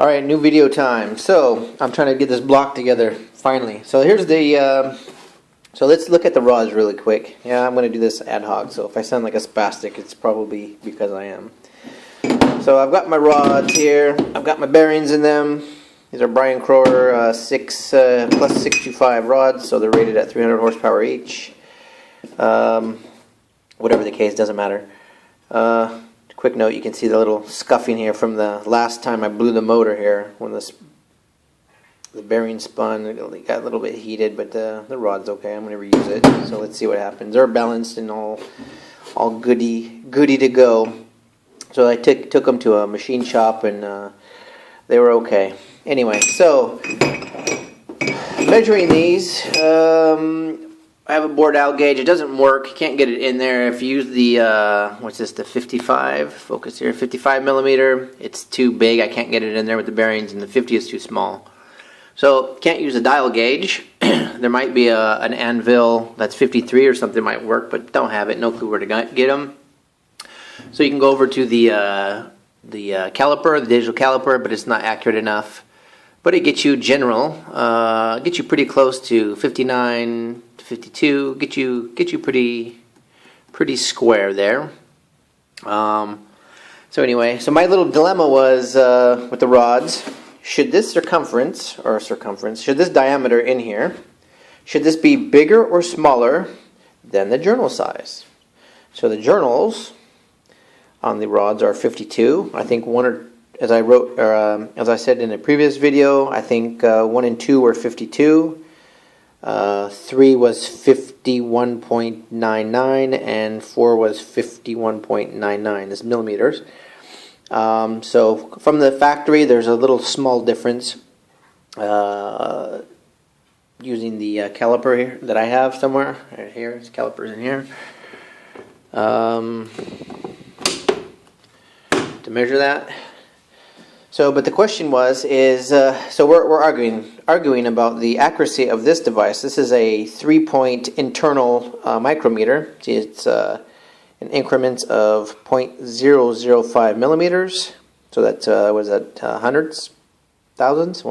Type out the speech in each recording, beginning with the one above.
Alright, new video time. So, I'm trying to get this block together, finally. So here's the, so let's look at the rods really quick. Yeah, I'm going to do this ad hoc, so if I sound like a spastic, it's probably because I am. So I've got my rods here, I've got my bearings in them. These are Brian Crower 6 plus 625 rods, so they're rated at 300 horsepower each. Whatever the case, doesn't matter. Quick note, you can see the little scuffing here from the last time I blew the motor here when the bearing spun. It got a little bit heated, but the rod's okay. I'm going to reuse it. So let's see what happens. They're balanced and all goody to go. So I took them to a machine shop and they were okay. Anyway, so measuring these, I have a bored out gauge. It doesn't work. You can't get it in there. If you use the, what's this, the 55, focus here, 55 millimeter, it's too big. I can't get it in there with the bearings, and the 50 is too small. So, can't use a dial gauge. There might be an anvil that's 53 or something might work, but don't have it. No clue where to get them. So you can go over to the caliper, the digital caliper, but it's not accurate enough. But it gets you general, gets you pretty close to 59 to 52, get you pretty square there. So anyway, so my little dilemma was with the rods. Should this should this diameter in here, should this be bigger or smaller than the journal size? So the journals on the rods are 52. I think as I said in a previous video, I think 1 and 2 were 52. 3 was 51.99 and 4 was 51.99. This is millimeters. So from the factory, there's a little small difference using the caliper here that I have somewhere. Right here, this caliper's in here. To measure that. So, but the question so we're arguing about the accuracy of this device. This is a 3-point internal micrometer. See, it's in increments of 0.005 millimeters. So that's was that hundreds, thousands,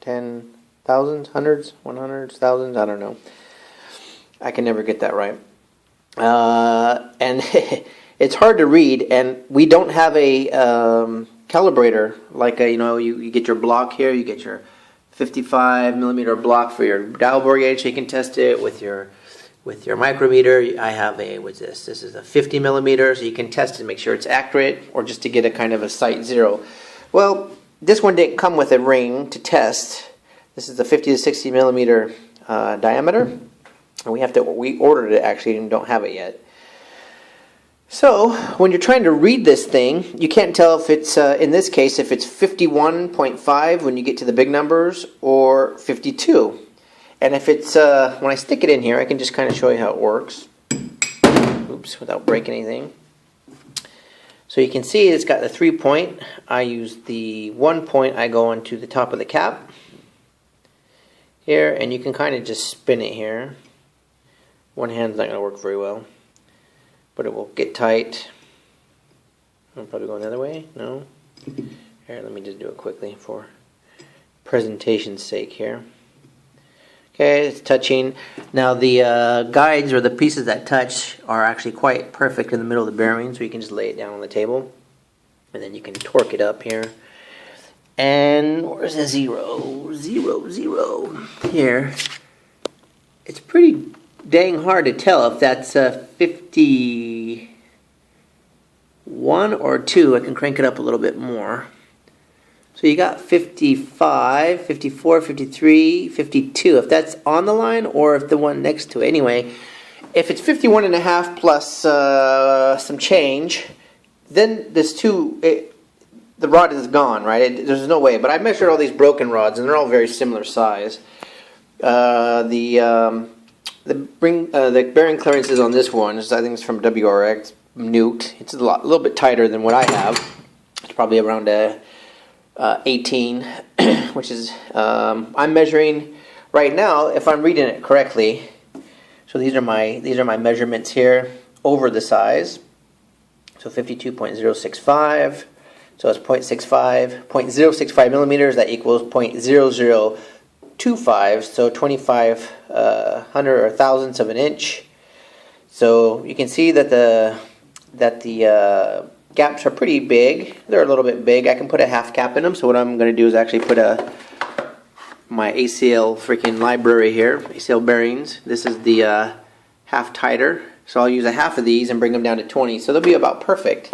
10 thousands, hundreds, 100s, thousands. I don't know. I can never get that right. And it's hard to read, and we don't have a calibrator like you get your block here. You get your 55 millimeter block for your dial bore gauge, so you can test it with your micrometer. I have what's this? This is a 50 millimeter, so you can test it and make sure it's accurate, or just to get a kind of a sight zero. Well, this one didn't come with a ring to test. This is the 50 to 60 millimeter diameter, and we ordered it actually and don't have it yet. So, when you're trying to read this thing, you can't tell if it's, in this case, if it's 51.5 when you get to the big numbers, or 52. And if it's, when I stick it in here, I can just kind of show you how it works. Oops, without breaking anything. So you can see it's got the 3-point. I use the 1 point, I go onto the top of the cap. Here, and you can kind of just spin it here. One hand's not going to work very well, but it will get tight. I'll probably go another way. No? Here, let me just do it quickly for presentation's sake here. Okay, it's touching. Now the guides, or the pieces that touch, are actually quite perfect in the middle of the bearing, so you can just lay it down on the table, and then you can torque it up here. And where's the 0? 0, 0. Here. It's pretty dang hard to tell if that's 51 or 2. I can crank it up a little bit more. So you got 55, 54, 53, 52. If that's on the line, or if the one next to it. Anyway, if it's 51 and a half plus some change, then this the rod is gone, right? There's no way. But I measured all these broken rods, and they're all very similar size. The bearing clearances on this one, I think it's from WRX Newt. It's a little bit tighter than what I have. It's probably around 18, which is I'm measuring right now. If I'm reading it correctly, so these are my measurements here over the size. So 52.065, So it's 0.065 millimeters. That equals 0.0025. So 25 hundred or thousandths of an inch. So you can see that the gaps are pretty big. They're a little bit big. I can put a half cap in them. So what I'm going to do is actually put my ACL freaking library here, ACL bearings. This is the half titer. So I'll use a half of these and bring them down to 20. So they'll be about perfect.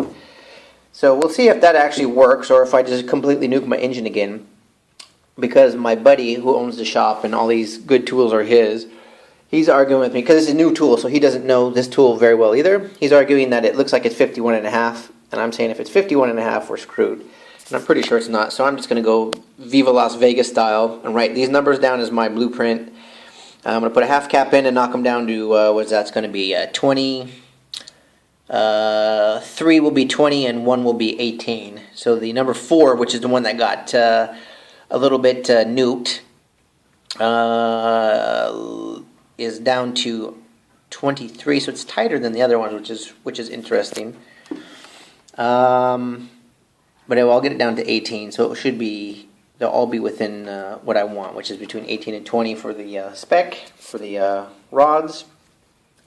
So we'll see if that actually works or if I just completely nuke my engine again. Because my buddy who owns the shop and all these good tools are his, he's arguing with me because it's a new tool, so he doesn't know this tool very well either. He's arguing that it looks like it's 51.5, and I'm saying if it's 51.5, we're screwed. And I'm pretty sure it's not, so I'm just going to go Viva Las Vegas style and write these numbers down as my blueprint. I'm going to put a half cap in and knock them down to, what's that's going to be, 20. 3 will be 20 and 1 will be 18. So the number 4, which is the one that got a little bit nuked, is down to 23. So it's tighter than the other ones, which is interesting. But I'll get it down to 18. So it should be, they'll all be within what I want, which is between 18 and 20 for the spec for the rods.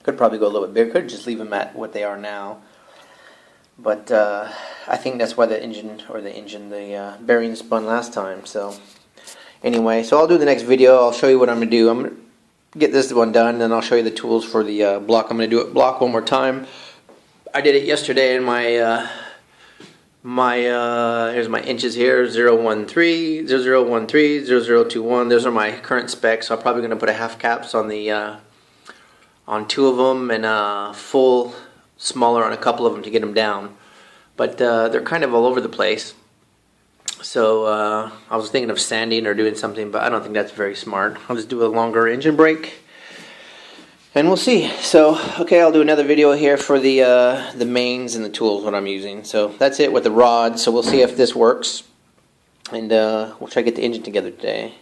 Could probably go a little bit bigger. Could just leave them at what they are now. But I think that's why the bearings spun last time. So anyway, so I'll do the next video. I'll show you what I'm going to do. I'm going to get this one done, and then I'll show you the tools for the block. I'm going to do it block one more time. I did it yesterday in my here's my inches here, 013, 0013, 0021. Those are my current specs. So I'm probably going to put a half caps on the on 2 of them and full smaller on a couple of them to get them down. But they're kind of all over the place. So I was thinking of sanding or doing something, but I don't think that's very smart. I'll just do a longer engine brake and we'll see. So okay, I'll do another video here for the mains and the tools what I'm using. So that's it with the rod. So we'll see if this works, and we'll try to get the engine together today.